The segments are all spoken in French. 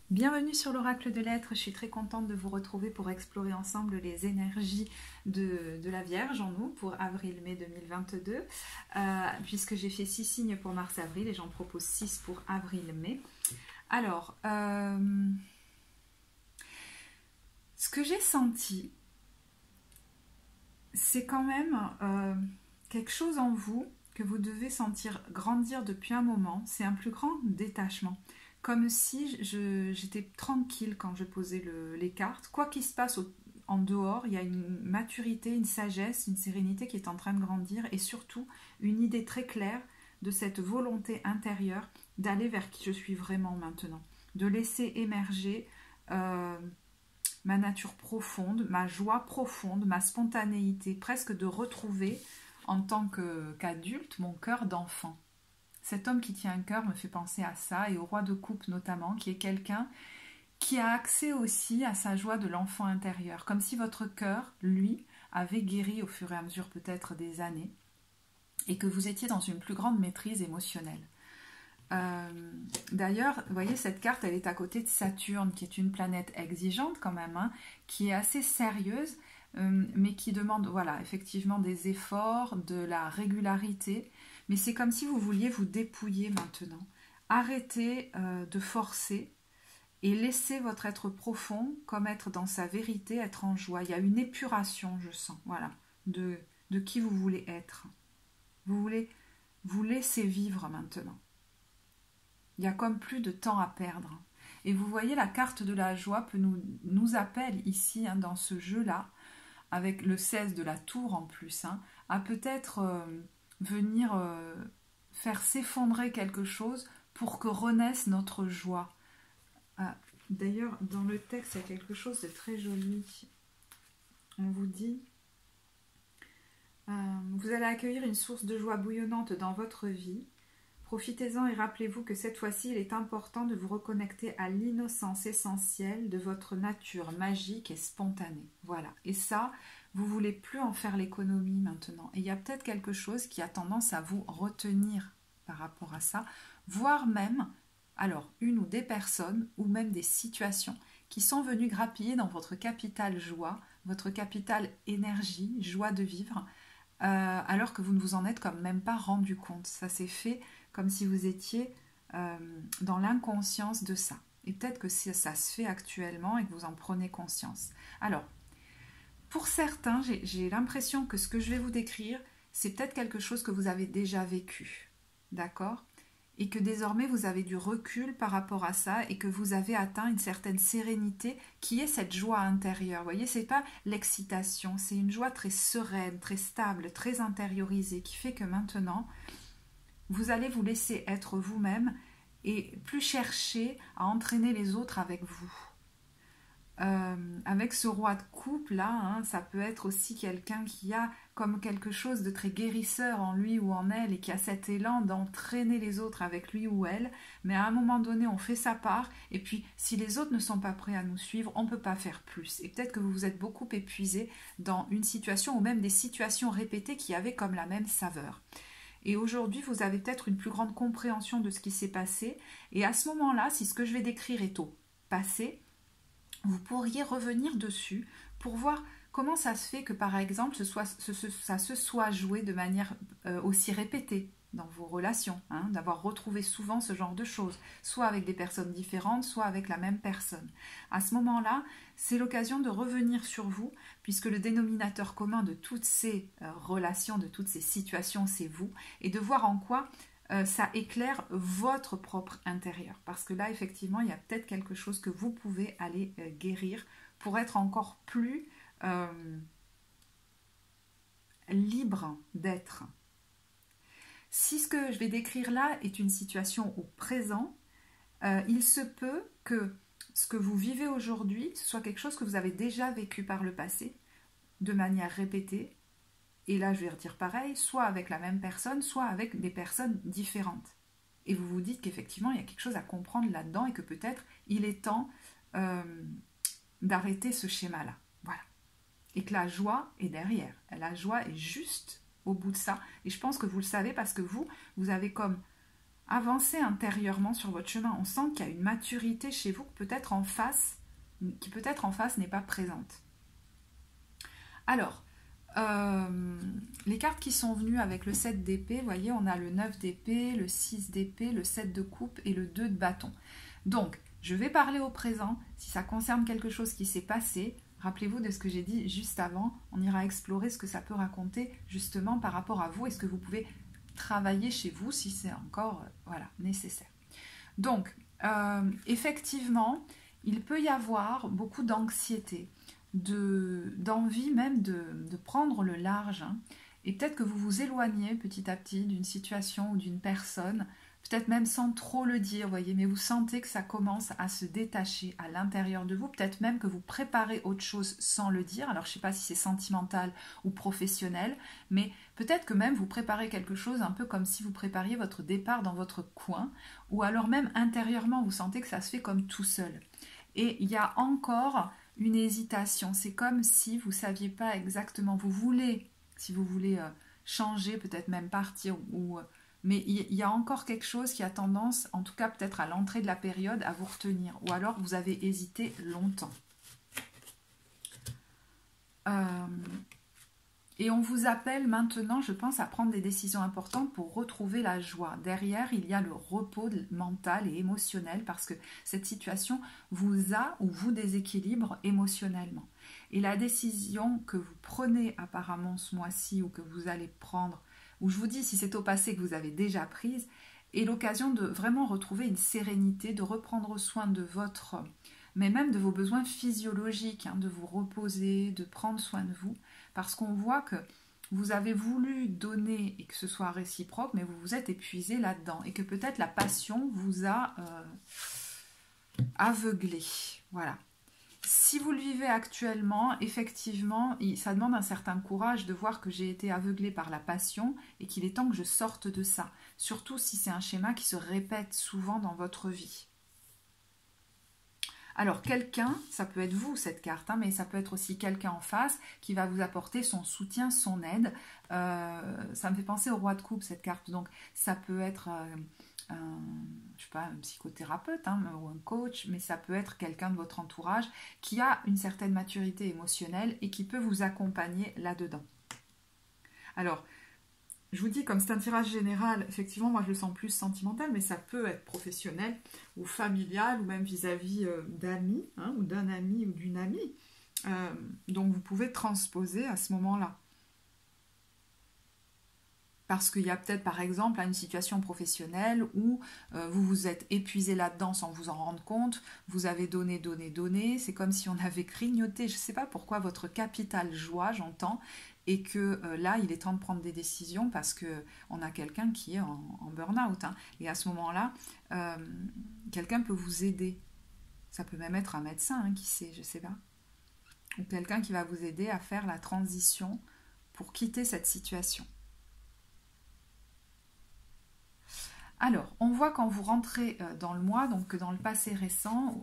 Bienvenue sur l'Oracle de l'Être, je suis très contente de vous retrouver pour explorer ensemble les énergies de la Vierge en nous pour avril-mai 2022, puisque j'ai fait 6 signes pour mars-avril et j'en propose 6 pour avril-mai. Alors, ce que j'ai senti, c'est quand même quelque chose en vous que vous devez sentir grandir depuis un moment, c'est un plus grand détachement. Comme si j'étais tranquille quand je posais les cartes. Quoi qu'il se passe en dehors, il y a une maturité, une sagesse, une sérénité qui est en train de grandir et surtout une idée très claire de cette volonté intérieure d'aller vers qui je suis vraiment maintenant. De laisser émerger ma nature profonde, ma joie profonde, ma spontanéité, presque de retrouver en tant qu'adulte mon cœur d'enfant. Cet homme qui tient un cœur me fait penser à ça, et au roi de coupe notamment, qui est quelqu'un qui a accès aussi à sa joie de l'enfant intérieur, comme si votre cœur, lui, avait guéri au fur et à mesure peut-être des années, et que vous étiez dans une plus grande maîtrise émotionnelle. D'ailleurs, vous voyez, cette carte, elle est à côté de Saturne, qui est une planète exigeante quand même, hein, qui est assez sérieuse, mais qui demande, voilà, effectivement des efforts, de la régularité. Mais c'est comme si vous vouliez vous dépouiller maintenant. Arrêtez de forcer et laissez votre être profond comme être dans sa vérité, être en joie. Il y a une épuration, je sens, voilà, de qui vous voulez être. Vous voulez vous laisser vivre maintenant. Il y a comme plus de temps à perdre. Et vous voyez, la carte de la joie nous appelle ici, hein, dans ce jeu-là, avec le 16 de la tour en plus, hein, à peut-être venir faire s'effondrer quelque chose pour que renaisse notre joie. D'ailleurs, dans le texte, il y a quelque chose de très joli. On vous dit vous allez accueillir une source de joie bouillonnante dans votre vie. Profitez-en et rappelez-vous que cette fois-ci, il est important de vous reconnecter à l'innocence essentielle de votre nature magique et spontanée. Voilà. Et ça, vous ne voulez plus en faire l'économie maintenant. Et il y a peut-être quelque chose qui a tendance à vous retenir par rapport à ça, voire même, alors, une ou des personnes, ou même des situations qui sont venues grappiller dans votre capital joie, votre capital énergie, joie de vivre, alors que vous ne vous en êtes comme même pas rendu compte. Ça s'est fait comme si vous étiez dans l'inconscience de ça. Et peut-être que ça se fait actuellement et que vous en prenez conscience. Alors, pour certains, j'ai l'impression que ce que je vais vous décrire, c'est peut-être quelque chose que vous avez déjà vécu. D'accord ? Et que désormais vous avez du recul par rapport à ça et que vous avez atteint une certaine sérénité qui est cette joie intérieure. Vous voyez, c'est pas l'excitation, c'est une joie très sereine, très stable, très intériorisée qui fait que maintenant, vous allez vous laisser être vous-même et plus chercher à entraîner les autres avec vous. Avec ce roi de coupe là, hein, ça peut être aussi quelqu'un qui a comme quelque chose de très guérisseur en lui ou en elle et qui a cet élan d'entraîner les autres avec lui ou elle, mais à un moment donné on fait sa part et puis si les autres ne sont pas prêts à nous suivre, on ne peut pas faire plus. Et peut-être que vous vous êtes beaucoup épuisé dans une situation ou même des situations répétées qui avaient comme la même saveur. Et aujourd'hui, vous avez peut-être une plus grande compréhension de ce qui s'est passé. Et à ce moment-là, si ce que je vais décrire est au passé, vous pourriez revenir dessus pour voir comment ça se fait que, par exemple, ça se soit joué de manière aussi répétée dans vos relations, hein, d'avoir retrouvé souvent ce genre de choses, soit avec des personnes différentes, soit avec la même personne. À ce moment-là, c'est l'occasion de revenir sur vous, puisque le dénominateur commun de toutes ces relations, de toutes ces situations, c'est vous, et de voir en quoi ça éclaire votre propre intérieur. Parce que là, effectivement, il y a peut-être quelque chose que vous pouvez aller guérir pour être encore plus libre d'être. Si ce que je vais décrire là est une situation au présent, il se peut que ce que vous vivez aujourd'hui soit quelque chose que vous avez déjà vécu par le passé, de manière répétée, et là je vais redire pareil, soit avec la même personne, soit avec des personnes différentes. Et vous vous dites qu'effectivement il y a quelque chose à comprendre là-dedans et que peut-être il est temps d'arrêter ce schéma-là. Voilà. Et que la joie est derrière. La joie est juste au bout de ça. Et je pense que vous le savez parce que vous avez comme avancez intérieurement sur votre chemin. On sent qu'il y a une maturité chez vous qui peut-être en face n'est pas présente. Alors, les cartes qui sont venues avec le 7 d'épée, vous voyez, on a le 9 d'épée, le 6 d'épée, le 7 de coupe et le 2 de bâton. Donc, je vais parler au présent. Si ça concerne quelque chose qui s'est passé, rappelez-vous de ce que j'ai dit juste avant. On ira explorer ce que ça peut raconter justement par rapport à vous et ce que vous pouvez travailler chez vous si c'est encore nécessaire. Donc, effectivement, il peut y avoir beaucoup d'anxiété, d'envie même de prendre le large, hein, et peut-être que vous vous éloignez petit à petit d'une situation ou d'une personne, peut-être même sans trop le dire, voyez, mais vous sentez que ça commence à se détacher à l'intérieur de vous, peut-être même que vous préparez autre chose sans le dire, alors je ne sais pas si c'est sentimental ou professionnel, mais peut-être que même vous préparez quelque chose un peu comme si vous prépariez votre départ dans votre coin, ou alors même intérieurement, vous sentez que ça se fait comme tout seul. Et il y a encore une hésitation, c'est comme si vous ne saviez pas exactement, si vous voulez changer, peut-être même partir, mais il y a encore quelque chose qui a tendance, en tout cas peut-être à l'entrée de la période, à vous retenir, ou alors vous avez hésité longtemps. Et on vous appelle maintenant, je pense, à prendre des décisions importantes pour retrouver la joie. Derrière, il y a le repos mental et émotionnel parce que cette situation vous a ou vous déséquilibre émotionnellement. Et la décision que vous prenez apparemment ce mois-ci ou que vous allez prendre, ou je vous dis si c'est au passé que vous avez déjà prise, est l'occasion de vraiment retrouver une sérénité, de reprendre soin de votre, mais même de vos besoins physiologiques, hein, de vous reposer, de prendre soin de vous. Parce qu'on voit que vous avez voulu donner et que ce soit réciproque, mais vous vous êtes épuisé là-dedans. Et que peut-être la passion vous a aveuglé. Voilà. Si vous le vivez actuellement, effectivement, ça demande un certain courage de voir que j'ai été aveuglé par la passion et qu'il est temps que je sorte de ça. Surtout si c'est un schéma qui se répète souvent dans votre vie. Alors, quelqu'un, ça peut être vous cette carte, hein, mais ça peut être aussi quelqu'un en face qui va vous apporter son soutien, son aide. Ça me fait penser au roi de coupe, cette carte. Donc, ça peut être je sais pas, un psychothérapeute, hein, ou un coach, mais ça peut être quelqu'un de votre entourage qui a une certaine maturité émotionnelle et qui peut vous accompagner là-dedans. Alors, je vous dis, comme c'est un tirage général, effectivement, moi je le sens plus sentimental, mais ça peut être professionnel ou familial ou même vis-à-vis d'amis, hein, ou d'un ami ou d'une amie. Donc vous pouvez transposer à ce moment-là. Parce qu'il y a peut-être par exemple une situation professionnelle où vous vous êtes épuisé là-dedans sans vous en rendre compte, vous avez donné, c'est comme si on avait grignoté, je ne sais pas pourquoi, votre capital joie, j'entends, et que là, il est temps de prendre des décisions parce qu'on a quelqu'un qui est en burn-out. Hein. Et à ce moment-là, quelqu'un peut vous aider. Ça peut même être un médecin, hein, qui sait, je ne sais pas. Ou quelqu'un qui va vous aider à faire la transition pour quitter cette situation. Alors, on voit quand vous rentrez dans le mois, donc dans le passé récent,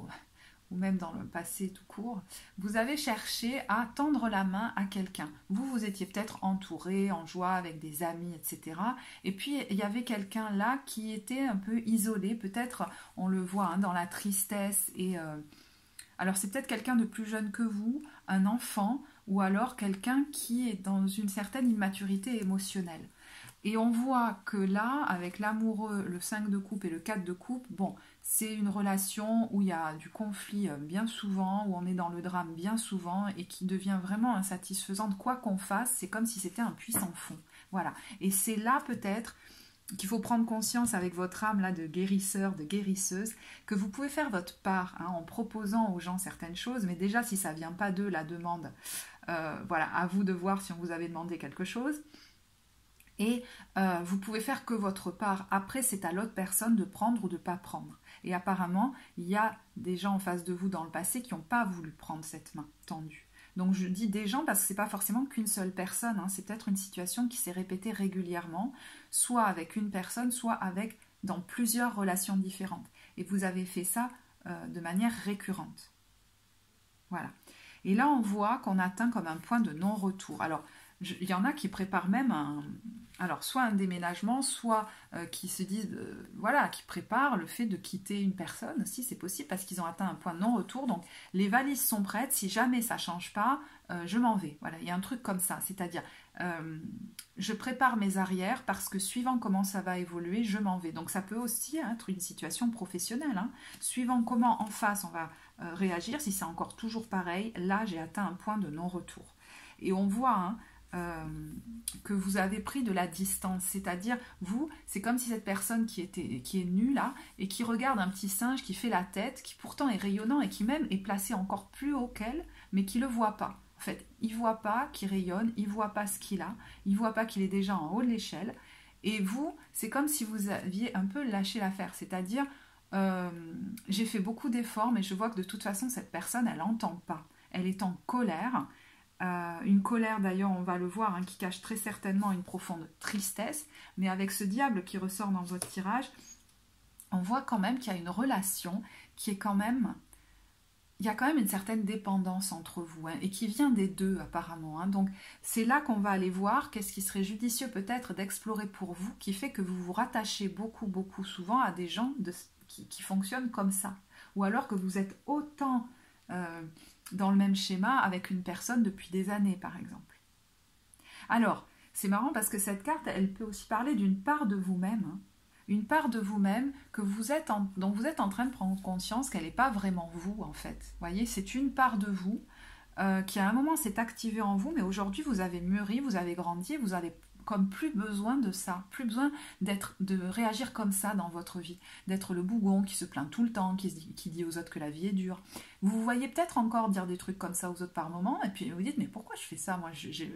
ou même dans le passé tout court, vous avez cherché à tendre la main à quelqu'un. Vous étiez peut-être entouré, en joie, avec des amis, etc. Et puis, il y avait quelqu'un là qui était un peu isolé. Peut-être, on le voit, hein, dans la tristesse. Alors, c'est peut-être quelqu'un de plus jeune que vous, un enfant, ou alors quelqu'un qui est dans une certaine immaturité émotionnelle. Et on voit que là, avec l'amoureux, le 5 de coupe et le 4 de coupe, bon, c'est une relation où il y a du conflit bien souvent, où on est dans le drame bien souvent et qui devient vraiment insatisfaisante. Quoi qu'on fasse, c'est comme si c'était un puits sans fond. Voilà. Et c'est là peut-être qu'il faut prendre conscience avec votre âme là de guérisseur, de guérisseuse, que vous pouvez faire votre part, hein, en proposant aux gens certaines choses, mais déjà si ça ne vient pas d'eux, la demande, voilà, à vous de voir si on vous avait demandé quelque chose. Et vous pouvez faire que votre part. Après, c'est à l'autre personne de prendre ou de ne pas prendre. Et apparemment, il y a des gens en face de vous dans le passé qui n'ont pas voulu prendre cette main tendue. Donc je dis des gens parce que ce n'est pas forcément qu'une seule personne. Hein. C'est peut-être une situation qui s'est répétée régulièrement, soit avec une personne, soit dans plusieurs relations différentes. Et vous avez fait ça de manière récurrente. Voilà. Et là, on voit qu'on atteint comme un point de non-retour. Alors, il y en a qui préparent même alors, soit un déménagement, soit qui se disent, voilà, qui préparent le fait de quitter une personne aussi, c'est possible, parce qu'ils ont atteint un point de non-retour. Donc, les valises sont prêtes, si jamais ça ne change pas, je m'en vais. Voilà, il y a un truc comme ça, c'est-à-dire, je prépare mes arrières, parce que suivant comment ça va évoluer, je m'en vais. Donc, ça peut aussi être une situation professionnelle, hein. Suivant comment en face on va réagir, si c'est encore toujours pareil, là, j'ai atteint un point de non-retour. Et on voit, hein, que vous avez pris de la distance, c'est-à-dire vous, c'est comme si cette personne qui est nue là et qui regarde un petit singe qui fait la tête, qui pourtant est rayonnant et qui même est placé encore plus haut qu'elle, mais qui le voit pas. En fait, il voit pas qu'il rayonne, il voit pas ce qu'il a, il voit pas qu'il est déjà en haut de l'échelle. Et vous, c'est comme si vous aviez un peu lâché l'affaire, c'est-à-dire j'ai fait beaucoup d'efforts, mais je vois que de toute façon cette personne, elle n'entend pas, elle est en colère. Une colère d'ailleurs, on va le voir, hein, qui cache très certainement une profonde tristesse, mais avec ce diable qui ressort dans votre tirage, on voit quand même qu'il y a une relation qui est quand même... Il y a quand même une certaine dépendance entre vous, hein, et qui vient des deux apparemment, hein. Donc c'est là qu'on va aller voir qu'est-ce qui serait judicieux peut-être d'explorer pour vous, qui fait que vous vous rattachez beaucoup, beaucoup souvent à des gens qui fonctionnent comme ça. Ou alors que vous êtes autant... dans le même schéma avec une personne depuis des années, par exemple. Alors, c'est marrant parce que cette carte, elle peut aussi parler d'une part de vous-même, hein. Une part de vous-même que dont vous êtes en train de prendre conscience qu'elle n'est pas vraiment vous, en fait. Vous voyez, c'est une part de vous qui, à un moment, s'est activée en vous, mais aujourd'hui, vous avez mûri, vous avez grandi, vous avez comme plus besoin de ça, plus besoin de réagir comme ça dans votre vie, d'être le bougon qui se plaint tout le temps, qui dit aux autres que la vie est dure. Vous vous voyez peut-être encore dire des trucs comme ça aux autres par moment, et puis vous dites, mais pourquoi je fais ça? Moi,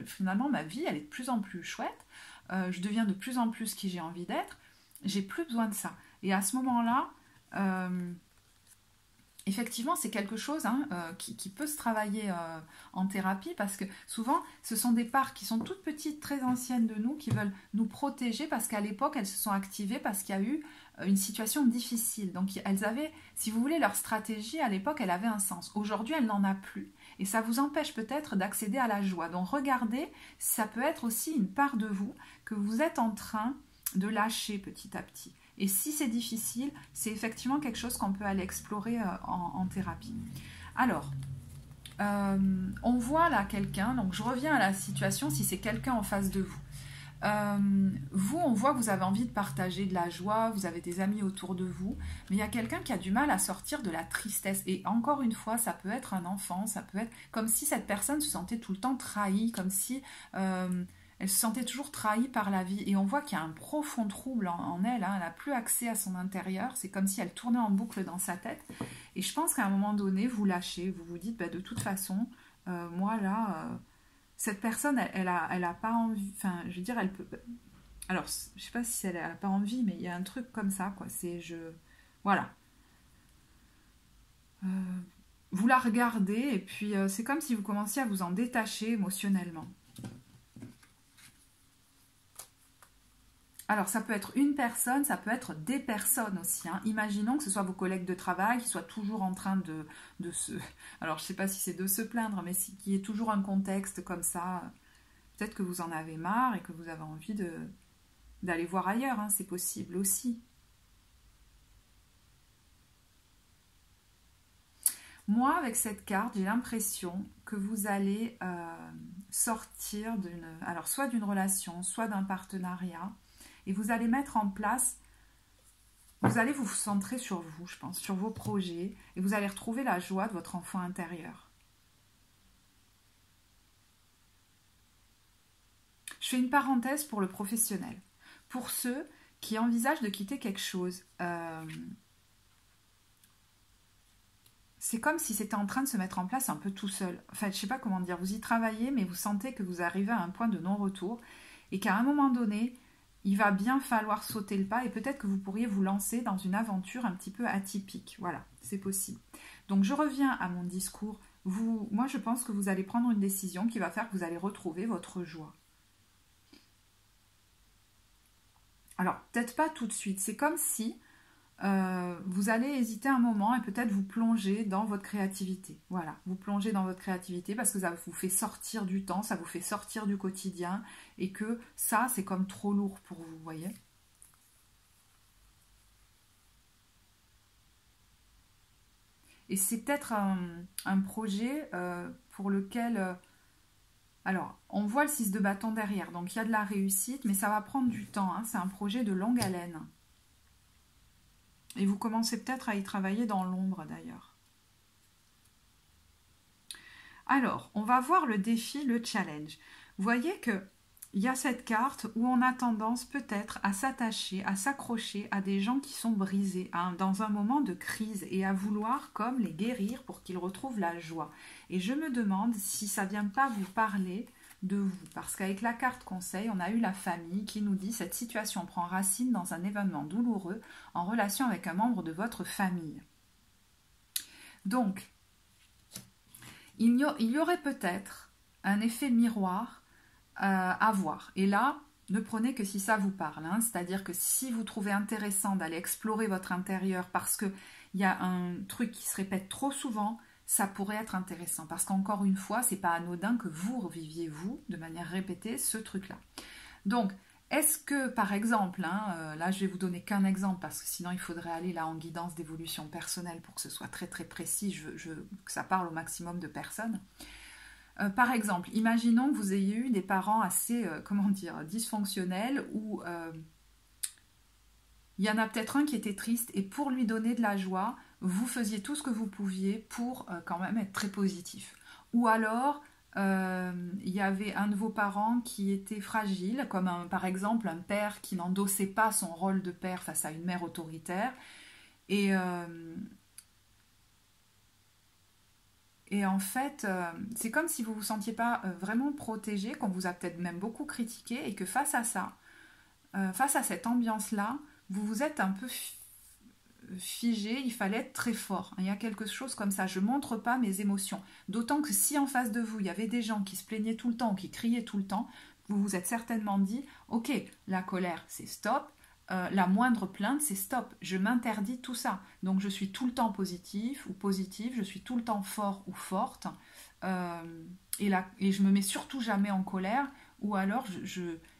finalement, ma vie, elle est de plus en plus chouette, je deviens de plus en plus qui j'ai envie d'être, j'ai plus besoin de ça. Et à ce moment-là, effectivement, c'est quelque chose, hein, qui peut se travailler en thérapie, parce que souvent, ce sont des parts qui sont toutes petites, très anciennes de nous, qui veulent nous protéger, parce qu'à l'époque, elles se sont activées parce qu'il y a eu une situation difficile. Donc, elles avaient, si vous voulez, leur stratégie, à l'époque, elle avait un sens. Aujourd'hui, elle n'en a plus. Et ça vous empêche peut-être d'accéder à la joie. Donc, regardez, ça peut être aussi une part de vous que vous êtes en train de lâcher petit à petit. Et si c'est difficile, c'est effectivement quelque chose qu'on peut aller explorer en thérapie. Alors, on voit là quelqu'un, donc je reviens à la situation, si c'est quelqu'un en face de vous. Vous, on voit que vous avez envie de partager de la joie, vous avez des amis autour de vous, mais il y a quelqu'un qui a du mal à sortir de la tristesse. Et encore une fois, ça peut être un enfant, ça peut être comme si cette personne se sentait tout le temps trahie, comme si... elle se sentait toujours trahie par la vie. Et on voit qu'il y a un profond trouble en elle, hein. Elle n'a plus accès à son intérieur. C'est comme si elle tournait en boucle dans sa tête. Et je pense qu'à un moment donné, vous lâchez. Vous vous dites, bah, de toute façon, moi là, cette personne, elle a pas envie... Enfin, je veux dire, elle peut... Alors, je sais pas si elle n'a pas envie, mais il y a un truc comme ça, quoi. C'est... Voilà. Vous la regardez, et puis c'est comme si vous commenciez à vous en détacher émotionnellement. Alors, ça peut être une personne, ça peut être des personnes aussi, hein. Imaginons que ce soit vos collègues de travail qui soient toujours en train de se... Alors, je ne sais pas si c'est de se plaindre, mais qu'il y ait toujours un contexte comme ça. Peut-être que vous en avez marre et que vous avez envie d'aller voir ailleurs, hein. C'est possible aussi. Moi, avec cette carte, j'ai l'impression que vous allez sortir alors soit d'une relation, soit d'un partenariat. Et vous allez mettre en place, vous allez vous centrer sur vous, je pense, sur vos projets, et vous allez retrouver la joie de votre enfant intérieur. Je fais une parenthèse pour le professionnel. Pour ceux qui envisagent de quitter quelque chose, c'est comme si c'était en train de se mettre en place un peu tout seul. Enfin, je ne sais pas comment dire, vous y travaillez, mais vous sentez que vous arrivez à un point de non-retour, et qu'à un moment donné, il va bien falloir sauter le pas et peut-être que vous pourriez vous lancer dans une aventure un petit peu atypique. Voilà, c'est possible. Donc, je reviens à mon discours. Moi, je pense que vous allez prendre une décision qui va faire que vous allez retrouver votre joie. Alors, peut-être pas tout de suite. C'est comme si vous allez hésiter un moment et peut-être vous plonger dans votre créativité. Voilà, vous plongez dans votre créativité parce que ça vous fait sortir du temps, ça vous fait sortir du quotidien et que ça, c'est comme trop lourd pour vous, voyez. Et c'est peut-être un projet pour lequel... alors, on voit le 6 de bâton derrière, donc il y a de la réussite, mais ça va prendre du temps, hein. C'est un projet de longue haleine. Et vous commencez peut-être à y travailler dans l'ombre d'ailleurs. Alors, on va voir le défi, le challenge. Vous voyez que il y a cette carte où on a tendance peut-être à s'attacher, à s'accrocher à des gens qui sont brisés dans un moment de crise et à vouloir comme les guérir pour qu'ils retrouvent la joie. Et je me demande si ça ne vient pas vous parler de vous. Parce qu'avec la carte conseil, on a eu la famille qui nous dit « Cette situation prend racine dans un événement douloureux en relation avec un membre de votre famille. » Donc, il y aurait peut-être un effet miroir à voir. Et là, ne prenez que si ça vous parle. Hein. C'est-à-dire que si vous trouvez intéressant d'aller explorer votre intérieur parce qu'il y a un truc qui se répète trop souvent, ça pourrait être intéressant. Parce qu'encore une fois, c'est pas anodin que vous reviviez, vous, de manière répétée, ce truc-là. Donc, est-ce que, par exemple, là je vais vous donner qu'un exemple parce que sinon il faudrait aller là en guidance d'évolution personnelle pour que ce soit très très précis, je veux que ça parle au maximum de personnes. Par exemple, imaginons que vous ayez eu des parents assez, dysfonctionnels où il y en a peut-être un qui était triste et pour lui donner de la joie, vous faisiez tout ce que vous pouviez pour quand même être très positif. Ou alors, il y avait un de vos parents qui était fragile, comme par exemple un père qui n'endossait pas son rôle de père face à une mère autoritaire. Et en fait, c'est comme si vous ne vous sentiez pas vraiment protégé, qu'on vous a peut-être même beaucoup critiqué, et que face à ça, face à cette ambiance-là, vous vous êtes un peu figé, il fallait être très fort. Il y a quelque chose comme ça, je ne montre pas mes émotions. D'autant que si en face de vous, il y avait des gens qui se plaignaient tout le temps, qui criaient tout le temps, vous vous êtes certainement dit, ok, la colère, c'est stop. La moindre plainte, c'est stop. Je m'interdis tout ça. Donc je suis tout le temps positif ou positive, je suis tout le temps fort ou forte. Et je me mets surtout jamais en colère. Ou alors,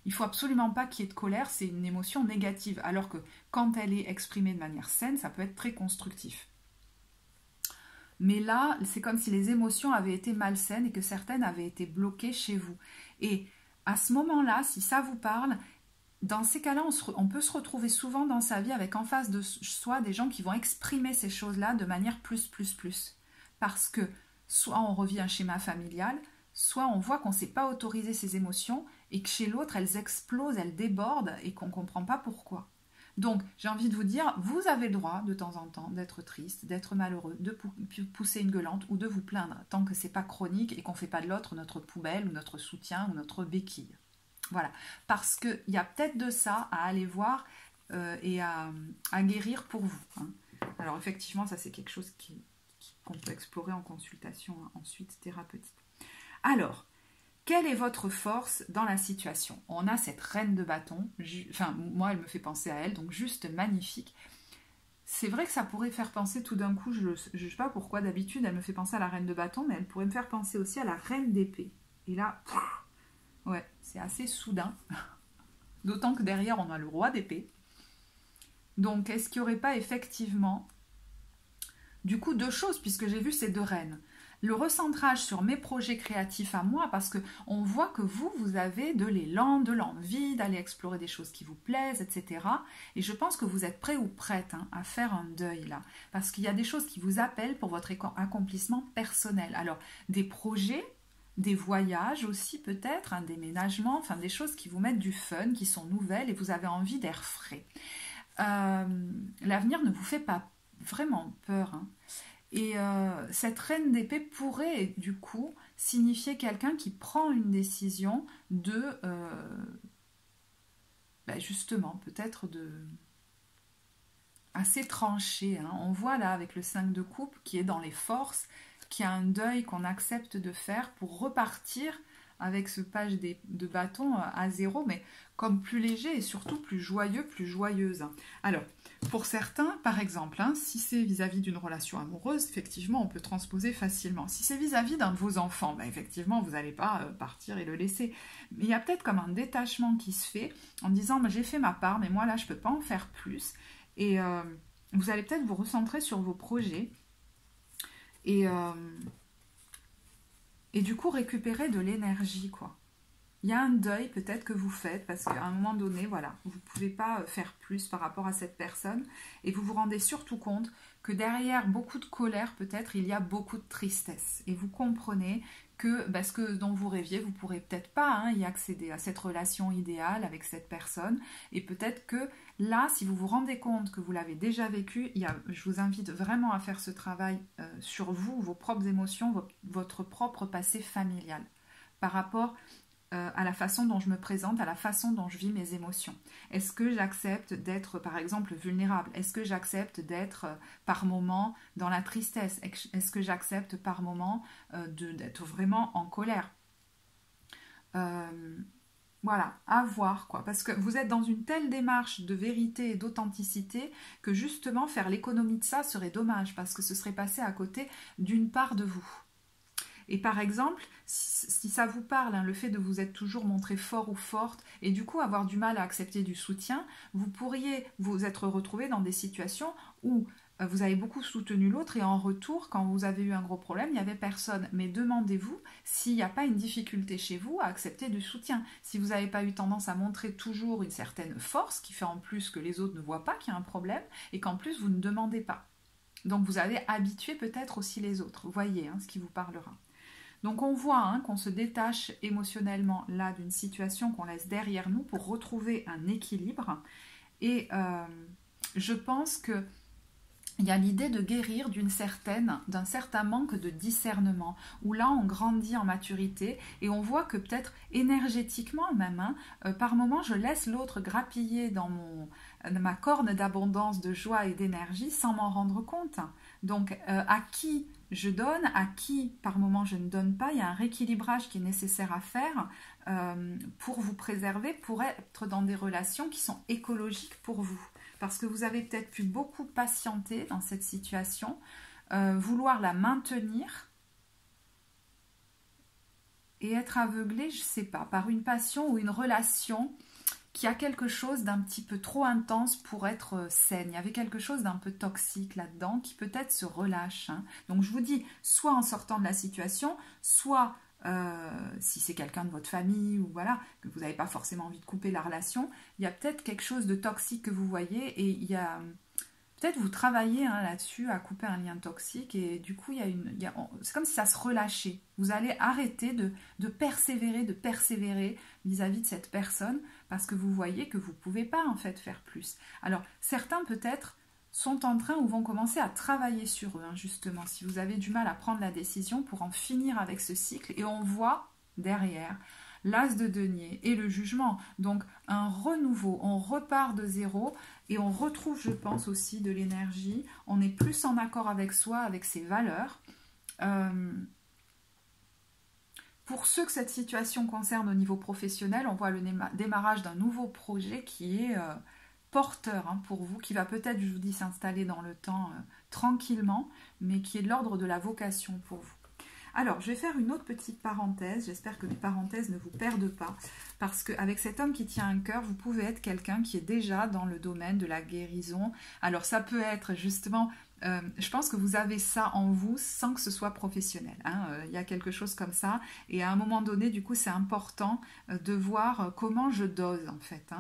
il faut absolument pas qu'il y ait de colère, c'est une émotion négative. Alors que quand elle est exprimée de manière saine, ça peut être très constructif. Mais là, c'est comme si les émotions avaient été malsaines et que certaines avaient été bloquées chez vous. Et à ce moment-là, si ça vous parle, dans ces cas-là, on peut se retrouver souvent dans sa vie avec en face de soi des gens qui vont exprimer ces choses-là de manière plus. Parce que soit on revit un schéma familial, soit on voit qu'on ne sait pas autoriser ses émotions et que chez l'autre, elles explosent, elles débordent et qu'on ne comprend pas pourquoi. Donc, j'ai envie de vous dire, vous avez le droit de temps en temps d'être triste, d'être malheureux, de pousser une gueulante ou de vous plaindre, tant que ce n'est pas chronique et qu'on ne fait pas de l'autre notre poubelle ou notre soutien ou notre béquille. Voilà, parce qu'il y a peut-être de ça à aller voir et à guérir pour vous. Hein. Alors effectivement, ça c'est quelque chose qu'on peut explorer en consultation ensuite thérapeutique. Alors, quelle est votre force dans la situation? On a cette reine de bâton, moi elle me fait penser à elle, donc juste magnifique. C'est vrai que ça pourrait faire penser tout d'un coup, je ne sais pas pourquoi d'habitude elle me fait penser à la reine de bâton, mais elle pourrait me faire penser aussi à la reine d'épée. Et là... ouais, c'est assez soudain. D'autant que derrière, on a le roi d'épée. Donc, est-ce qu'il n'y aurait pas effectivement, du coup, deux choses, puisque j'ai vu ces deux reines. Le recentrage sur mes projets créatifs à moi, parce qu'on voit que vous avez de l'élan, de l'envie d'aller explorer des choses qui vous plaisent, etc. Et je pense que vous êtes prêt ou prête à faire un deuil là. Parce qu'il y a des choses qui vous appellent pour votre accomplissement personnel. Alors, des projets... des voyages aussi peut-être, un déménagement, enfin des choses qui vous mettent du fun, qui sont nouvelles et vous avez envie d'air frais. L'avenir ne vous fait pas vraiment peur. Hein. Et cette reine d'épée pourrait du coup signifier quelqu'un qui prend une décision de, justement, peut-être assez tranchée. Hein. On voit là avec le 5 de coupe qui est dans les forces, qu'il y a un deuil qu'on accepte de faire pour repartir avec ce page de bâton à 0, mais comme plus léger et surtout plus joyeux, plus joyeuse. Alors, pour certains, par exemple, si c'est vis-à-vis d'une relation amoureuse, effectivement, on peut transposer facilement. Si c'est vis-à-vis d'un de vos enfants, effectivement, vous n'allez pas partir et le laisser. Mais il y a peut-être comme un détachement qui se fait en disant j'ai fait ma part, mais moi là, je ne peux pas en faire plus. Et vous allez peut-être vous recentrer sur vos projets et du coup récupérer de l'énergie, quoi. Il y a un deuil peut-être que vous faites parce qu'à un moment donné, voilà, vous ne pouvez pas faire plus par rapport à cette personne et vous vous rendez surtout compte que derrière beaucoup de colère, peut-être, il y a beaucoup de tristesse. Et vous comprenez que ce dont vous rêviez, vous ne pourrez peut-être pas y accéder à cette relation idéale avec cette personne. Et peut-être que là, si vous vous rendez compte que vous l'avez déjà vécu, je vous invite vraiment à faire ce travail sur vous, vos propres émotions, votre propre passé familial par rapport à la façon dont je me présente, à la façon dont je vis mes émotions. Est-ce que j'accepte d'être, par exemple, vulnérable? Est-ce que j'accepte d'être, par moment, dans la tristesse? Est-ce que j'accepte, par moment, d'être vraiment en colère? Voilà, à voir, quoi. Parce que vous êtes dans une telle démarche de vérité et d'authenticité que, justement, faire l'économie de ça serait dommage, parce que ce serait passer à côté d'une part de vous. Et par exemple, si ça vous parle, le fait de vous être toujours montré fort ou forte, et du coup avoir du mal à accepter du soutien, vous pourriez vous être retrouvé dans des situations où vous avez beaucoup soutenu l'autre, et en retour, quand vous avez eu un gros problème, il n'y avait personne. Mais demandez-vous s'il n'y a pas une difficulté chez vous à accepter du soutien. Si vous n'avez pas eu tendance à montrer toujours une certaine force, qui fait en plus que les autres ne voient pas qu'il y a un problème, et qu'en plus vous ne demandez pas. Donc vous avez habitué peut-être aussi les autres. Vous voyez ce qui vous parlera. Donc on voit qu'on se détache émotionnellement là d'une situation qu'on laisse derrière nous pour retrouver un équilibre. Et je pense qu'il y a l'idée de guérir d'un certain manque de discernement, où là on grandit en maturité et on voit que peut-être énergétiquement même, par moment je laisse l'autre grappiller dans ma corne d'abondance, de joie et d'énergie sans m'en rendre compte. Donc à qui je donne, à qui par moment je ne donne pas, il y a un rééquilibrage qui est nécessaire à faire pour vous préserver, pour être dans des relations qui sont écologiques pour vous. Parce que vous avez peut-être pu beaucoup patienter dans cette situation, vouloir la maintenir et être aveuglé, je ne sais pas, par une passion ou une relation qui a quelque chose d'un petit peu trop intense pour être saine. Il y avait quelque chose d'un peu toxique là-dedans qui peut-être se relâche. Donc je vous dis, soit en sortant de la situation, soit si c'est quelqu'un de votre famille ou voilà, que vous n'avez pas forcément envie de couper la relation, il y a peut-être quelque chose de toxique que vous voyez et il y a... Peut-être vous travaillez là-dessus à couper un lien toxique et du coup, c'est comme si ça se relâchait. Vous allez arrêter de persévérer vis-à-vis de cette personne parce que vous voyez que vous ne pouvez pas en fait faire plus. Alors, certains peut-être sont en train ou vont commencer à travailler sur eux, justement, si vous avez du mal à prendre la décision pour en finir avec ce cycle. Et on voit derrière l'as de denier et le jugement. Donc, un renouveau, on repart de zéro et on retrouve, je pense, aussi de l'énergie. On est plus en accord avec soi, avec ses valeurs. Pour ceux que cette situation concerne au niveau professionnel, on voit le démarrage d'un nouveau projet qui est porteur pour vous, qui va peut-être, je vous dis, s'installer dans le temps tranquillement, mais qui est de l'ordre de la vocation pour vous. Alors, je vais faire une autre petite parenthèse. J'espère que mes parenthèses ne vous perdent pas. Parce qu'avec cet homme qui tient un cœur, vous pouvez être quelqu'un qui est déjà dans le domaine de la guérison. Alors, ça peut être justement... je pense que vous avez ça en vous sans que ce soit professionnel. Il y a quelque chose comme ça. Et à un moment donné, du coup, c'est important de voir comment je dose, en fait,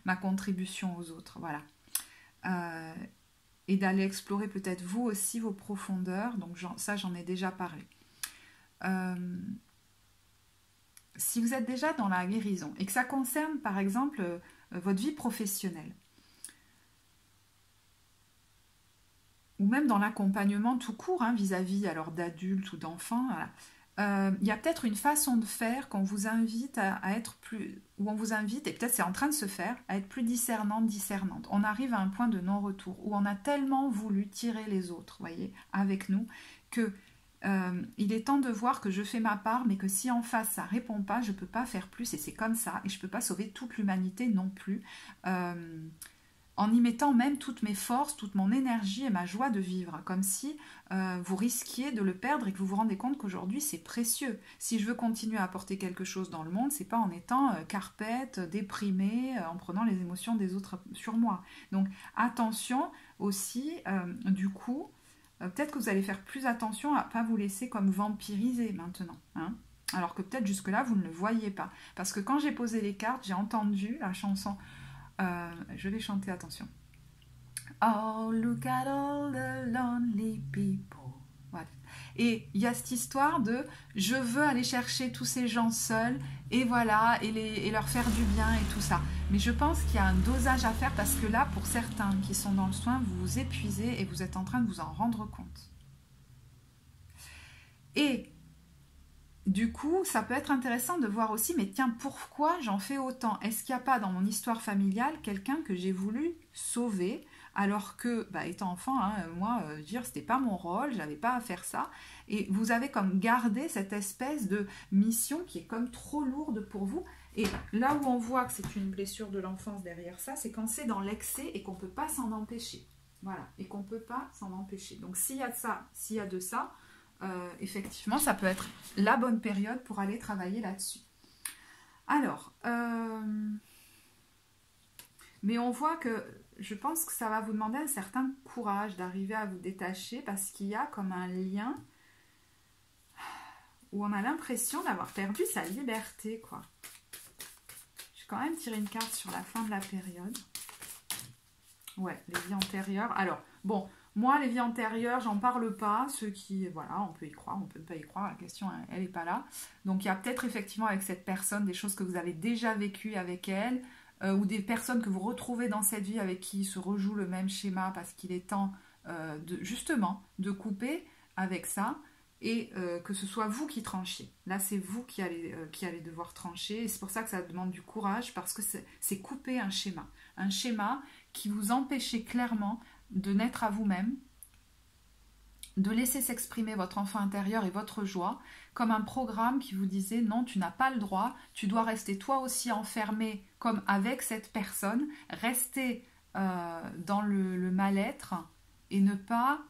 ma contribution aux autres. Voilà. Et d'aller explorer peut-être vous aussi vos profondeurs. Donc, ça, j'en ai déjà parlé. Si vous êtes déjà dans la guérison et que ça concerne par exemple votre vie professionnelle ou même dans l'accompagnement tout court vis-à-vis alors d'adultes ou d'enfants, voilà. Il y a peut-être une façon de faire qu'on vous invite à être plus, ou on vous invite, et peut-être c'est en train de se faire, à être plus discernante. On arrive à un point de non-retour où on a tellement voulu tirer les autres, voyez, avec nous, que il est temps de voir que je fais ma part, mais que si en face ça répond pas, je peux pas faire plus et c'est comme ça. Et je peux pas sauver toute l'humanité non plus. En y mettant même toutes mes forces, toute mon énergie et ma joie de vivre, comme si vous risquiez de le perdre et que vous vous rendez compte qu'aujourd'hui c'est précieux. Si je veux continuer à apporter quelque chose dans le monde, c'est pas en étant carpette, déprimée, en prenant les émotions des autres sur moi. Donc attention aussi, du coup, peut-être que vous allez faire plus attention à ne pas vous laisser comme vampiriser maintenant, hein, alors que peut-être jusque-là vous ne le voyez pas. Parce que quand j'ai posé les cartes, j'ai entendu la chanson. Je vais chanter, attention. Oh, look at all the lonely people. Voilà. Et il y a cette histoire de je veux aller chercher tous ces gens seuls et voilà, et leur faire du bien et tout ça. Mais je pense qu'il y a un dosage à faire parce que là, pour certains qui sont dans le soin, vous vous épuisez et vous êtes en train de vous en rendre compte. Et du coup, ça peut être intéressant de voir aussi, mais tiens, pourquoi j'en fais autant? Est-ce qu'il n'y a pas dans mon histoire familiale quelqu'un que j'ai voulu sauver alors que, étant enfant, hein, moi, dire c'était pas mon rôle, j'avais pas à faire ça. Et vous avez comme gardé cette espèce de mission qui est comme trop lourde pour vous. Et là où on voit que c'est une blessure de l'enfance derrière ça, c'est quand c'est dans l'excès et qu'on peut pas s'en empêcher. Voilà, et qu'on peut pas s'en empêcher. Donc s'il y a de ça, s'il y a de ça, effectivement, ça peut être la bonne période pour aller travailler là-dessus. Alors, mais on voit que je pense que ça va vous demander un certain courage d'arriver à vous détacher parce qu'il y a comme un lien où on a l'impression d'avoir perdu sa liberté, quoi. Je vais quand même tirer une carte sur la fin de la période. Ouais, les vies antérieures. Alors, bon, moi, les vies antérieures, j'en parle pas. Ceux qui, voilà, on peut y croire, on peut pas y croire. La question, elle n'est pas là. Donc, il y a peut-être effectivement avec cette personne des choses que vous avez déjà vécues avec elle ou des personnes que vous retrouvez dans cette vie avec qui se rejoue le même schéma parce qu'il est temps justement de couper avec ça et que ce soit vous qui tranchiez. Là, c'est vous qui allez devoir trancher et c'est pour ça que ça demande du courage parce que c'est couper un schéma qui vous empêchait clairement de naître à vous-même, de laisser s'exprimer votre enfant intérieur et votre joie, comme un programme qui vous disait non, tu n'as pas le droit, tu dois rester toi aussi enfermé comme avec cette personne, rester dans le mal-être et ne pas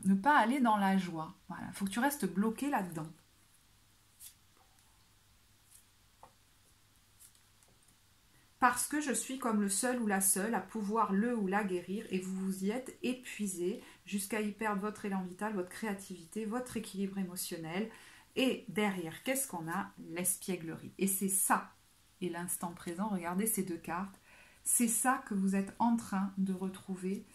ne pas aller dans la joie. Voilà, il faut que tu restes bloqué là-dedans. Parce que je suis comme le seul ou la seule à pouvoir le ou la guérir et vous vous y êtes épuisé jusqu'à y perdre votre élan vital, votre créativité, votre équilibre émotionnel. Et derrière, qu'est-ce qu'on a? L'espièglerie. Et c'est ça, et l'instant présent, regardez ces deux cartes, c'est ça que vous êtes en train de retrouver.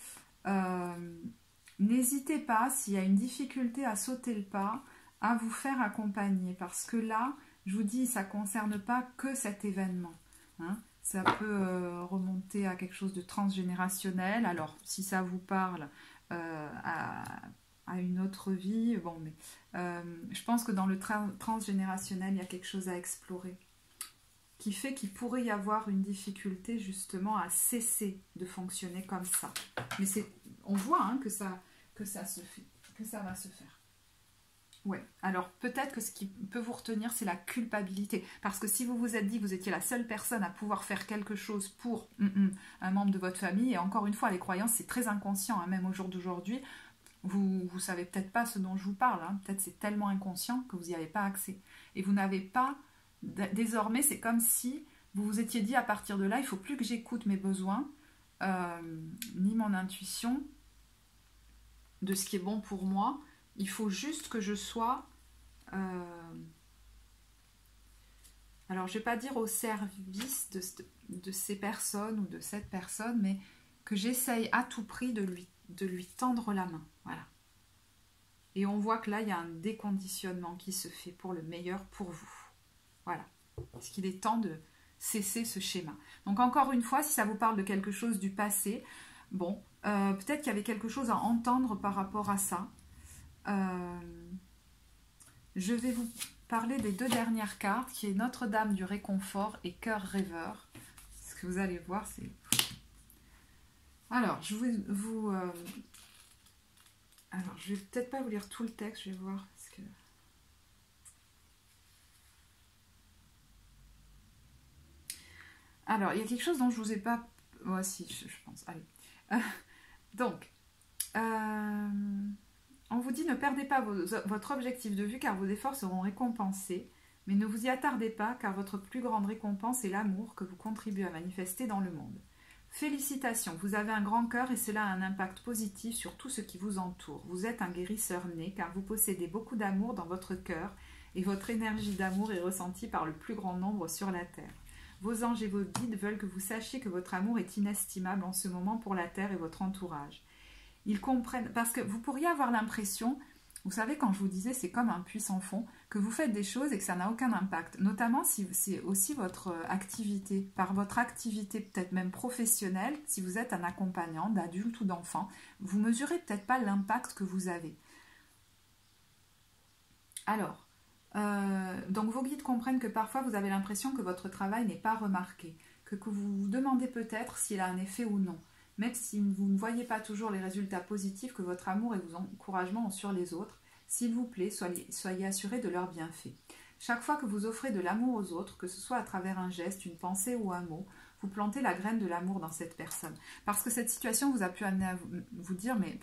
N'hésitez pas, s'il y a une difficulté à sauter le pas, à vous faire accompagner. Parce que là, je vous dis, ça ne concerne pas que cet événement. Hein. Ça peut remonter à quelque chose de transgénérationnel. Alors, si ça vous parle à une autre vie, bon, mais je pense que dans le transgénérationnel, il y a quelque chose à explorer qui fait qu'il pourrait y avoir une difficulté justement à cesser de fonctionner comme ça. Mais on voit hein, que ça se fait, que ça va se faire. Ouais, alors peut-être que ce qui peut vous retenir, c'est la culpabilité. Parce que si vous vous êtes dit que vous étiez la seule personne à pouvoir faire quelque chose pour un membre de votre famille, et encore une fois, les croyances, c'est très inconscient, hein, même au jour d'aujourd'hui, vous ne savez peut-être pas ce dont je vous parle. Hein, peut-être c'est tellement inconscient que vous n'y avez pas accès. Et vous n'avez pas... Désormais, c'est comme si vous vous étiez dit à partir de là, il ne faut plus que j'écoute mes besoins, ni mon intuition de ce qui est bon pour moi. Il faut juste que je sois, alors je ne vais pas dire au service de ces personnes ou de cette personne, mais que j'essaye à tout prix de lui tendre la main. Voilà. Et on voit que là, il y a un déconditionnement qui se fait pour le meilleur pour vous. Voilà. Parce qu'il est temps de cesser ce schéma. Donc encore une fois, si ça vous parle de quelque chose du passé, bon, peut-être qu'il y avait quelque chose à entendre par rapport à ça. Je vais vous parler des deux dernières cartes, qui est Notre-Dame du Réconfort et Cœur Rêveur. Ce que vous allez voir, c'est... Alors, je vais vous... Alors, Alors, je vais peut-être pas vous lire tout le texte, je vais voir. Parce que... Alors, il y a quelque chose dont je vous ai pas... Ouais, si, je pense. Allez. Donc, on vous dit ne perdez pas votre objectif de vue car vos efforts seront récompensés. Mais ne vous y attardez pas car votre plus grande récompense est l'amour que vous contribuez à manifester dans le monde. Félicitations, vous avez un grand cœur et cela a un impact positif sur tout ce qui vous entoure. Vous êtes un guérisseur né car vous possédez beaucoup d'amour dans votre cœur et votre énergie d'amour est ressentie par le plus grand nombre sur la terre. Vos anges et vos guides veulent que vous sachiez que votre amour est inestimable en ce moment pour la terre et votre entourage. Ils comprennent, parce que vous pourriez avoir l'impression, vous savez quand je vous disais c'est comme un puits sans fond, que vous faites des choses et que ça n'a aucun impact, notamment si c'est aussi votre activité, par votre activité peut-être même professionnelle, si vous êtes un accompagnant d'adulte ou d'enfant, vous mesurez peut-être pas l'impact que vous avez. Alors, donc vos guides comprennent que parfois vous avez l'impression que votre travail n'est pas remarqué, que vous vous demandez peut-être s'il a un effet ou non, même si vous ne voyez pas toujours les résultats positifs que votre amour et vos encouragements ont sur les autres. S'il vous plaît, soyez assurés de leurs bienfaits. Chaque fois que vous offrez de l'amour aux autres, que ce soit à travers un geste, une pensée ou un mot, vous plantez la graine de l'amour dans cette personne. Parce que cette situation vous a pu amener à vous dire, mais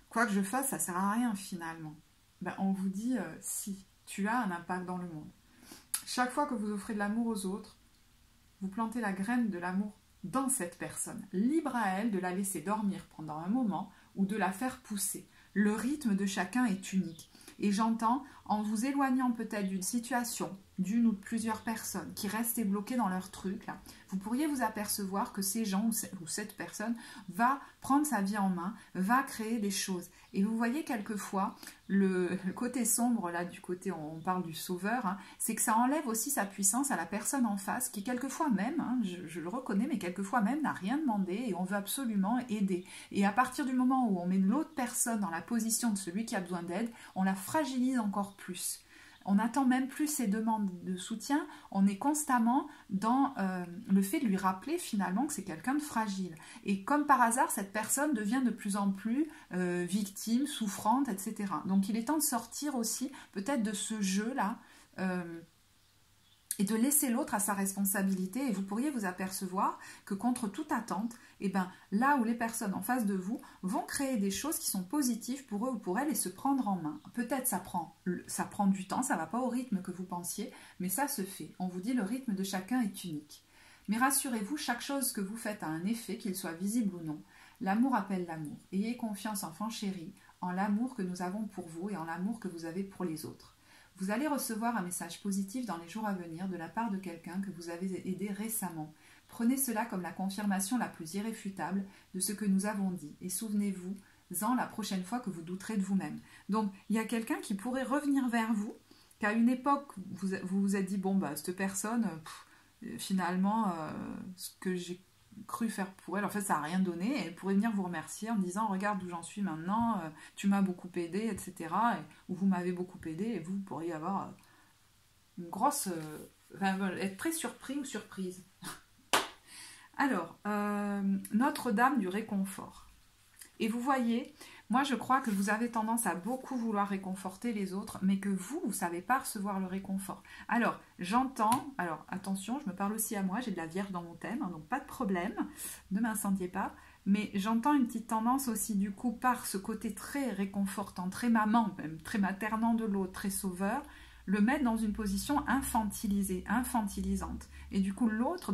quoi que je fasse, ça ne sert à rien finalement. Ben, on vous dit, si, tu as un impact dans le monde. Chaque fois que vous offrez de l'amour aux autres, vous plantez la graine de l'amour dans cette personne. Libre à elle de la laisser dormir pendant un moment ou de la faire pousser. Le rythme de chacun est unique. Et j'entends, en vous éloignant peut-être d'une situation, d'une ou de plusieurs personnes qui restaient bloquées dans leur truc, là, vous pourriez vous apercevoir que ces gens ou cette personne va prendre sa vie en main, va créer des choses. Et vous voyez quelquefois, le côté sombre, là, du côté, on parle du sauveur, hein, c'est que ça enlève aussi sa puissance à la personne en face, qui quelquefois même, hein, je le reconnais, mais quelquefois même n'a rien demandé et on veut absolument aider. Et à partir du moment où on met l'autre personne dans la position de celui qui a besoin d'aide, on la fragilise encore plus. On n'attend même plus ses demandes de soutien, on est constamment dans le fait de lui rappeler finalement que c'est quelqu'un de fragile. Et comme par hasard, cette personne devient de plus en plus victime, souffrante, etc. Donc il est temps de sortir aussi peut-être de ce jeu-là et de laisser l'autre à sa responsabilité. Et vous pourriez vous apercevoir que contre toute attente, eh ben, là où les personnes en face de vous vont créer des choses qui sont positives pour eux ou pour elles et se prendre en main. Peut-être ça prend du temps, ça ne va pas au rythme que vous pensiez, mais ça se fait. On vous dit le rythme de chacun est unique. Mais rassurez-vous, chaque chose que vous faites a un effet, qu'il soit visible ou non. L'amour appelle l'amour. Ayez confiance, enfants chéris, en l'amour que nous avons pour vous et en l'amour que vous avez pour les autres. Vous allez recevoir un message positif dans les jours à venir de la part de quelqu'un que vous avez aidé récemment. Prenez cela comme la confirmation la plus irréfutable de ce que nous avons dit et souvenez-vous-en la prochaine fois que vous douterez de vous-même. Donc, il y a quelqu'un qui pourrait revenir vers vous, qu'à une époque, vous vous êtes dit, bon, bah, cette personne, finalement, ce que j'ai cru faire pour elle, en fait, ça n'a rien donné, et elle pourrait venir vous remercier en disant, regarde où j'en suis maintenant, tu m'as beaucoup aidé, etc., ou vous m'avez beaucoup aidé, et vous pourriez avoir une grosse... être très surpris ou surprise. Alors, Notre-Dame du réconfort. Et vous voyez, moi je crois que vous avez tendance à beaucoup vouloir réconforter les autres, mais que vous ne savez pas recevoir le réconfort. Alors, j'entends, alors attention, je me parle aussi à moi, j'ai de la Vierge dans mon thème, hein, donc pas de problème, ne m'incendiez pas, mais j'entends une petite tendance aussi du coup par ce côté très réconfortant, très maman, même très maternant de l'autre, très sauveur, le mettre dans une position infantilisée, infantilisante. Et du coup, l'autre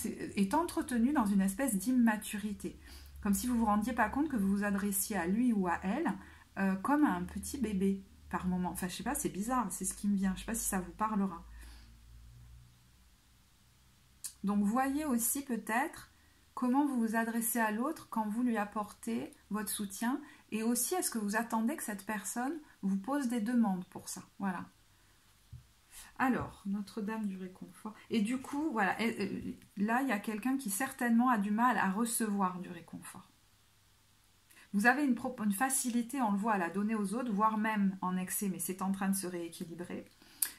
est entretenu dans une espèce d'immaturité. Comme si vous ne vous rendiez pas compte que vous vous adressiez à lui ou à elle comme à un petit bébé par moment. Enfin, je sais pas, c'est bizarre, c'est ce qui me vient. Je ne sais pas si ça vous parlera. Donc, voyez aussi peut-être comment vous vous adressez à l'autre quand vous lui apportez votre soutien. Et aussi, est-ce que vous attendez que cette personne vous pose des demandes pour ça? Voilà. Alors, Notre-Dame du réconfort. Et du coup, voilà, là, il y a quelqu'un qui certainement a du mal à recevoir du réconfort. Vous avez une facilité, on le voit, à la donner aux autres, voire même en excès, mais c'est en train de se rééquilibrer.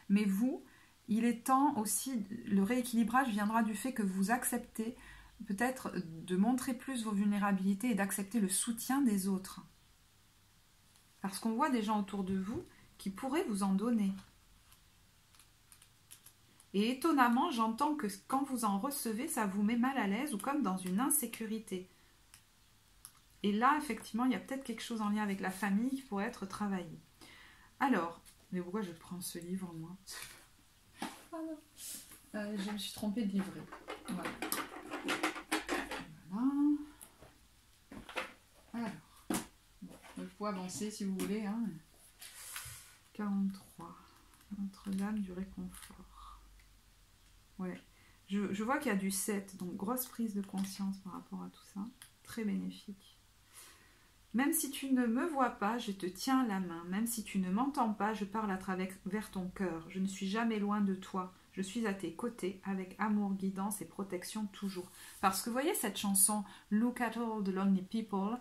Mais vous, il est temps aussi, le rééquilibrage viendra du fait que vous acceptez peut-être de montrer plus vos vulnérabilités et d'accepter le soutien des autres. Parce qu'on voit des gens autour de vous qui pourraient vous en donner. Et étonnamment, j'entends que quand vous en recevez, ça vous met mal à l'aise ou comme dans une insécurité. Et là, effectivement, il y a peut-être quelque chose en lien avec la famille qui pourrait être travaillé. Alors, mais pourquoi je prends ce livre, moi? Je me suis trompée de livret. Voilà. Alors, bon, je peux avancer si vous voulez. Hein. 43. Notre-Dame du réconfort. Ouais. Je vois qu'il y a du 7, donc grosse prise de conscience par rapport à tout ça. Très bénéfique. Même si tu ne me vois pas, je te tiens la main. Même si tu ne m'entends pas, je parle à travers vers ton cœur. Je ne suis jamais loin de toi. Je suis à tes côtés, avec amour, guidance et protection toujours. Parce que vous voyez cette chanson « Look at all the lonely people »,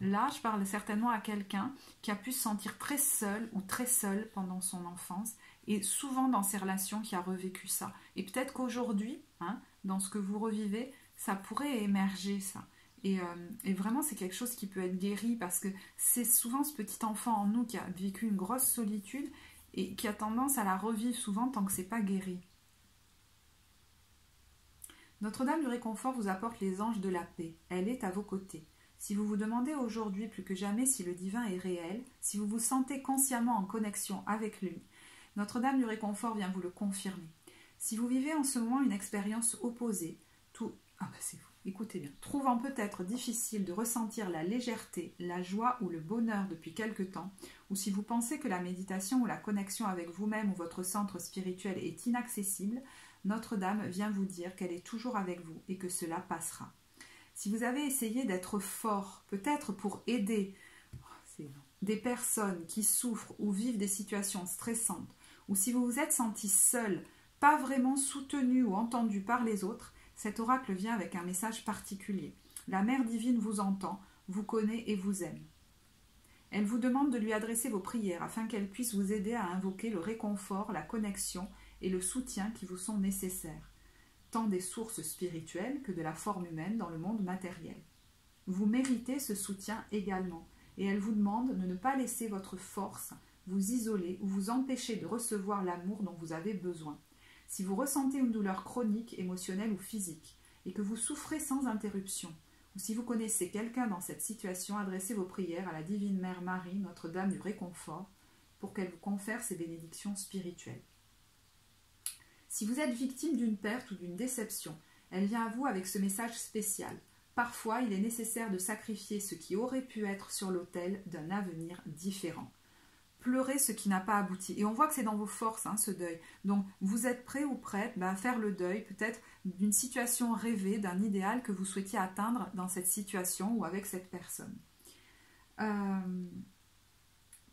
là, je parle certainement à quelqu'un qui a pu se sentir très seul ou très seul pendant son enfance et souvent dans ses relations qui a revécu ça. Et peut-être qu'aujourd'hui, hein, dans ce que vous revivez, ça pourrait émerger ça. Et vraiment, c'est quelque chose qui peut être guéri parce que c'est souvent ce petit enfant en nous qui a vécu une grosse solitude et qui a tendance à la revivre souvent tant que c'est pas guéri. Notre-Dame du réconfort vous apporte les anges de la paix. Elle est à vos côtés. Si vous vous demandez aujourd'hui plus que jamais si le divin est réel, si vous vous sentez consciemment en connexion avec lui, Notre-Dame du réconfort vient vous le confirmer. Si vous vivez en ce moment une expérience opposée, c'est vous. Écoutez bien, trouvant peut-être difficile de ressentir la légèreté, la joie ou le bonheur depuis quelque temps, ou si vous pensez que la méditation ou la connexion avec vous-même ou votre centre spirituel est inaccessible, Notre-Dame vient vous dire qu'elle est toujours avec vous et que cela passera. Si vous avez essayé d'être fort, peut-être pour aider des personnes qui souffrent ou vivent des situations stressantes, ou si vous vous êtes senti seul, pas vraiment soutenu ou entendu par les autres, cet oracle vient avec un message particulier. La Mère divine vous entend, vous connaît et vous aime. Elle vous demande de lui adresser vos prières afin qu'elle puisse vous aider à invoquer le réconfort, la connexion et le soutien qui vous sont nécessaires, tant des sources spirituelles que de la forme humaine dans le monde matériel. Vous méritez ce soutien également, et elle vous demande de ne pas laisser votre force vous isoler ou vous empêcher de recevoir l'amour dont vous avez besoin. Si vous ressentez une douleur chronique, émotionnelle ou physique, et que vous souffrez sans interruption, ou si vous connaissez quelqu'un dans cette situation, adressez vos prières à la Divine Mère Marie, Notre-Dame du réconfort, pour qu'elle vous confère ses bénédictions spirituelles. Si vous êtes victime d'une perte ou d'une déception, elle vient à vous avec ce message spécial. Parfois, il est nécessaire de sacrifier ce qui aurait pu être sur l'autel d'un avenir différent. Pleurez ce qui n'a pas abouti. Et on voit que c'est dans vos forces, hein, ce deuil. Donc, vous êtes prêt ou prête à faire le deuil, peut-être d'une situation rêvée, d'un idéal que vous souhaitiez atteindre dans cette situation ou avec cette personne.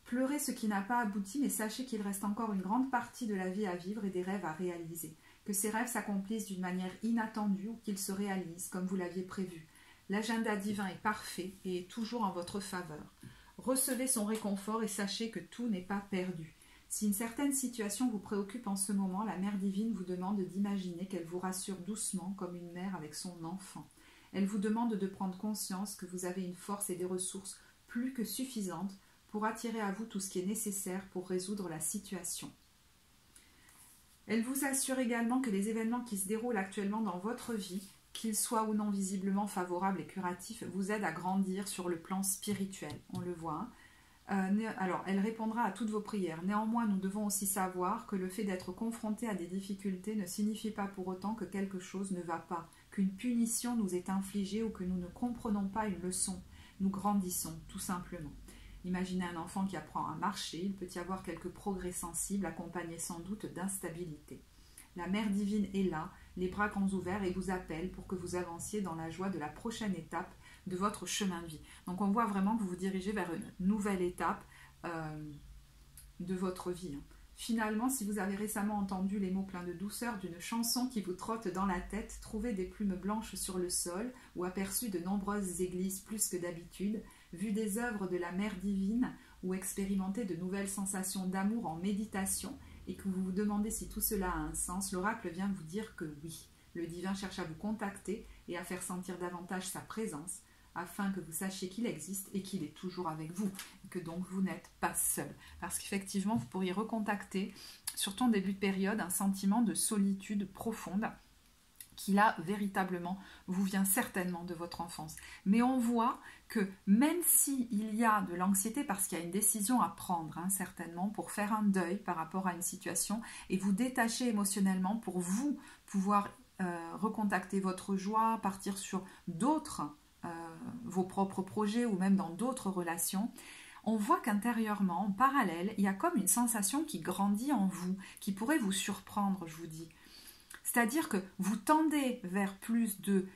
Pleurez ce qui n'a pas abouti, mais sachez qu'il reste encore une grande partie de la vie à vivre et des rêves à réaliser. Que ces rêves s'accomplissent d'une manière inattendue ou qu'ils se réalisent comme vous l'aviez prévu. L'agenda divin est parfait et est toujours en votre faveur. Recevez son réconfort et sachez que tout n'est pas perdu. Si une certaine situation vous préoccupe en ce moment, la Mère divine vous demande d'imaginer qu'elle vous rassure doucement comme une mère avec son enfant. Elle vous demande de prendre conscience que vous avez une force et des ressources plus que suffisantes pour attirer à vous tout ce qui est nécessaire pour résoudre la situation. Elle vous assure également que les événements qui se déroulent actuellement dans votre vie, qu'ils soient ou non visiblement favorables et curatifs, vous aident à grandir sur le plan spirituel. On le voit. Alors, elle répondra à toutes vos prières. Néanmoins, nous devons aussi savoir que le fait d'être confronté à des difficultés ne signifie pas pour autant que quelque chose ne va pas, qu'une punition nous est infligée ou que nous ne comprenons pas une leçon. Nous grandissons, tout simplement. Imaginez un enfant qui apprend à marcher, il peut y avoir quelques progrès sensibles, accompagnés sans doute d'instabilité. La Mère divine est là, les bras grands ouverts, et vous appelle pour que vous avanciez dans la joie de la prochaine étape de votre chemin de vie. Donc on voit vraiment que vous vous dirigez vers une nouvelle étape de votre vie. Finalement, si vous avez récemment entendu les mots pleins de douceur d'une chanson qui vous trotte dans la tête, trouvé des plumes blanches sur le sol ou aperçu de nombreuses églises plus que d'habitude, vu des œuvres de la Mère divine ou expérimenté de nouvelles sensations d'amour en méditation et que vous vous demandez si tout cela a un sens, l'oracle vient vous dire que oui. Le divin cherche à vous contacter et à faire sentir davantage sa présence afin que vous sachiez qu'il existe et qu'il est toujours avec vous, et que donc vous n'êtes pas seul. Parce qu'effectivement, vous pourriez recontacter, surtout en début de période, un sentiment de solitude profonde, qui là, véritablement, vous vient certainement de votre enfance. Mais on voit que même s'il y a de l'anxiété, parce qu'il y a une décision à prendre, hein, certainement, pour faire un deuil par rapport à une situation, et vous détacher émotionnellement pour vous pouvoir recontacter votre joie, partir sur d'autres, vos propres projets ou même dans d'autres relations, on voit qu'intérieurement, en parallèle, il y a comme une sensation qui grandit en vous, qui pourrait vous surprendre, je vous dis. C'est-à-dire que vous tendez vers plus de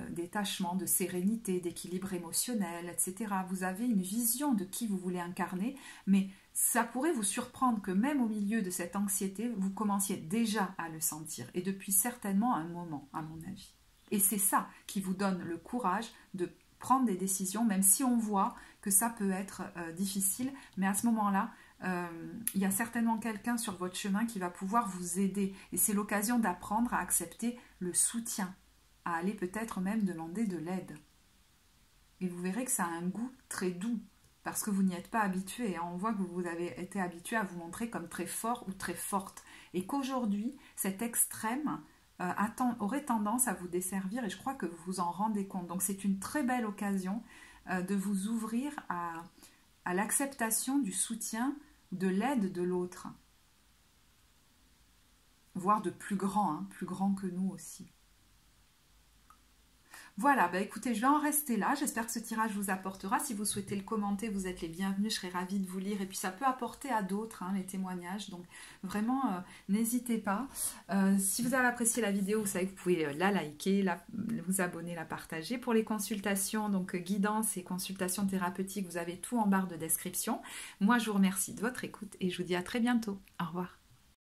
détachement, de sérénité, d'équilibre émotionnel, etc. Vous avez une vision de qui vous voulez incarner, mais ça pourrait vous surprendre que même au milieu de cette anxiété, vous commenciez déjà à le sentir, et depuis certainement un moment, à mon avis. Et c'est ça qui vous donne le courage de prendre des décisions, même si on voit que ça peut être difficile, mais à ce moment-là, il y a certainement quelqu'un sur votre chemin qui va pouvoir vous aider. Et c'est l'occasion d'apprendre à accepter le soutien, à aller peut-être même demander de l'aide. Et vous verrez que ça a un goût très doux, parce que vous n'y êtes pas habitué. Hein. On voit que vous avez été habitué à vous montrer comme très fort ou très forte. Et qu'aujourd'hui, cet extrême aurait tendance à vous desservir, et je crois que vous vous en rendez compte. Donc c'est une très belle occasion de vous ouvrir à l'acceptation du soutien, de l'aide de l'autre, voire de plus grand que nous aussi. Voilà, bah écoutez, je vais en rester là. J'espère que ce tirage vous apportera. Si vous souhaitez le commenter, vous êtes les bienvenus. Je serai ravie de vous lire. Et puis ça peut apporter à d'autres, hein, les témoignages. Donc vraiment, n'hésitez pas. Si vous avez apprécié la vidéo, vous savez que vous pouvez la liker, vous abonner, la partager. Pour les consultations, donc guidance et consultations thérapeutiques, vous avez tout en barre de description. Moi, je vous remercie de votre écoute et je vous dis à très bientôt. Au revoir.